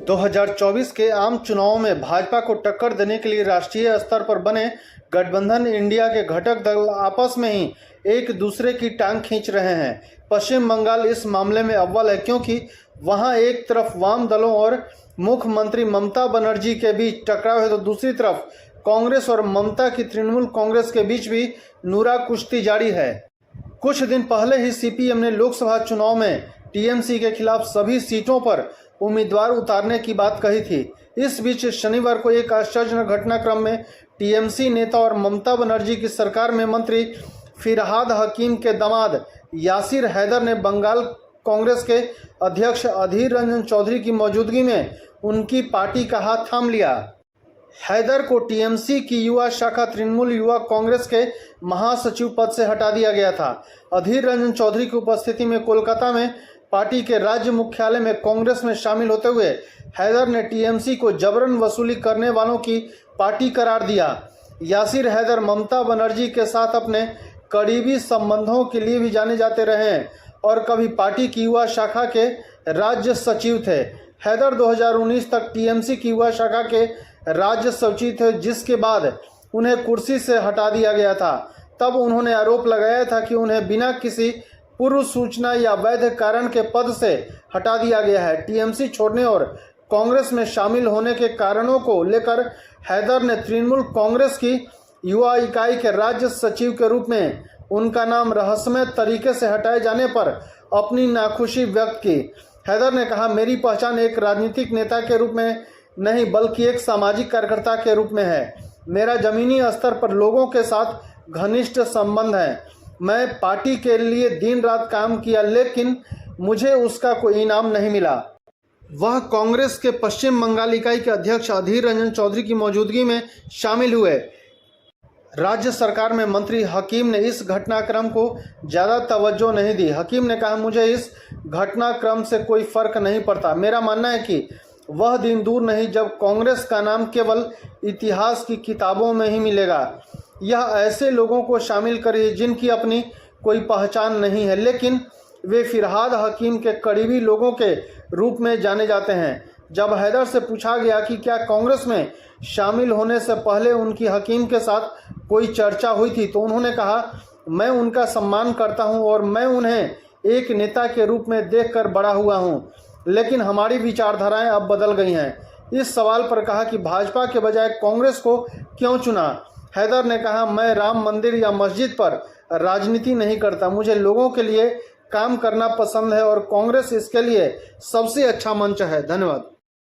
2024 के आम चुनावों में भाजपा को टक्कर देने के लिए राष्ट्रीय स्तर पर बने गठबंधन इंडिया के घटक दल आपस में ही एक दूसरे की टांग खींच रहे हैं। पश्चिम बंगाल इस मामले में अव्वल है, क्योंकि वहां एक तरफ वाम दलों और मुख्यमंत्री ममता बनर्जी के बीच टकराव है, तो दूसरी तरफ कांग्रेस और ममता की तृणमूल कांग्रेस के बीच भी नूरा कुश्ती जारी है। कुछ दिन पहले ही सीपीएम ने लोकसभा चुनाव में टीएमसी के खिलाफ सभी सीटों पर उम्मीदवार उतारने की बात कही थी। इस बीच शनिवार को एक आश्चर्यजनक घटनाक्रम में टीएमसी नेता और ममता बनर्जी की सरकार में मंत्री फिरहाद हकीम के दामाद यासिर हैदर ने बंगाल कांग्रेस के अध्यक्ष अधीर रंजन चौधरी की मौजूदगी में उनकी पार्टी का हाथ थाम लिया। हैदर को टीएमसी की युवा शाखा तृणमूल युवा कांग्रेस के महासचिव पद से हटा दिया गया था। अधीर रंजन चौधरी की उपस्थिति में कोलकाता में पार्टी के राज्य मुख्यालय में कांग्रेस में शामिल होते हुए हैदर ने टीएमसी को जबरन वसूली करने वालों की पार्टी करार दिया। यासिर हैदर ममता बनर्जी के साथ अपने करीबी संबंधों के लिए भी जाने जाते रहे हैं और कभी पार्टी की युवा शाखा के राज्य सचिव थे। हैदर 2019 तक टीएमसी की युवा शाखा के राज्य सचिव थे, जिसके बाद उन्हें कुर्सी से हटा दिया गया था। तब उन्होंने आरोप लगाया था कि उन्हें बिना किसी पूर्व सूचना या वैध कारण के पद से हटा दिया गया है। टीएमसी छोड़ने और कांग्रेस में शामिल होने के कारणों को लेकर हैदर ने तृणमूल कांग्रेस की युवा इकाई के राज्य सचिव के रूप में उनका नाम रहस्यमय तरीके से हटाए जाने पर अपनी नाखुशी व्यक्त की। हैदर ने कहा, मेरी पहचान एक राजनीतिक नेता के रूप में नहीं बल्कि एक सामाजिक कार्यकर्ता के रूप में है। मेरा जमीनी स्तर पर लोगों के साथ घनिष्ठ संबंध है। मैं पार्टी के लिए दिन रात काम किया, लेकिन मुझे उसका कोई इनाम नहीं मिला। वह कांग्रेस के पश्चिम बंगाल इकाई के अध्यक्ष अधीर रंजन चौधरी की मौजूदगी में शामिल हुए। राज्य सरकार में मंत्री हकीम ने इस घटनाक्रम को ज़्यादा तवज्जो नहीं दी। हकीम ने कहा, मुझे इस घटनाक्रम से कोई फर्क नहीं पड़ता। मेरा मानना है कि वह दिन दूर नहीं जब कांग्रेस का नाम केवल इतिहास की किताबों में ही मिलेगा। यह ऐसे लोगों को शामिल करे जिनकी अपनी कोई पहचान नहीं है, लेकिन वे फिरहाद हकीम के करीबी लोगों के रूप में जाने जाते हैं। जब हैदर से पूछा गया कि क्या कांग्रेस में शामिल होने से पहले उनकी हकीम के साथ कोई चर्चा हुई थी, तो उन्होंने कहा, मैं उनका सम्मान करता हूं और मैं उन्हें एक नेता के रूप में देखकर बड़ा हुआ हूं, लेकिन हमारी विचारधाराएं अब बदल गई हैं। इस सवाल पर कहा कि भाजपा के बजाय कांग्रेस को क्यों चुना। हैदर ने कहा, मैं राम मंदिर या मस्जिद पर राजनीति नहीं करता। मुझे लोगों के लिए काम करना पसंद है और कांग्रेस इसके लिए सबसे अच्छा मंच है। धन्यवाद।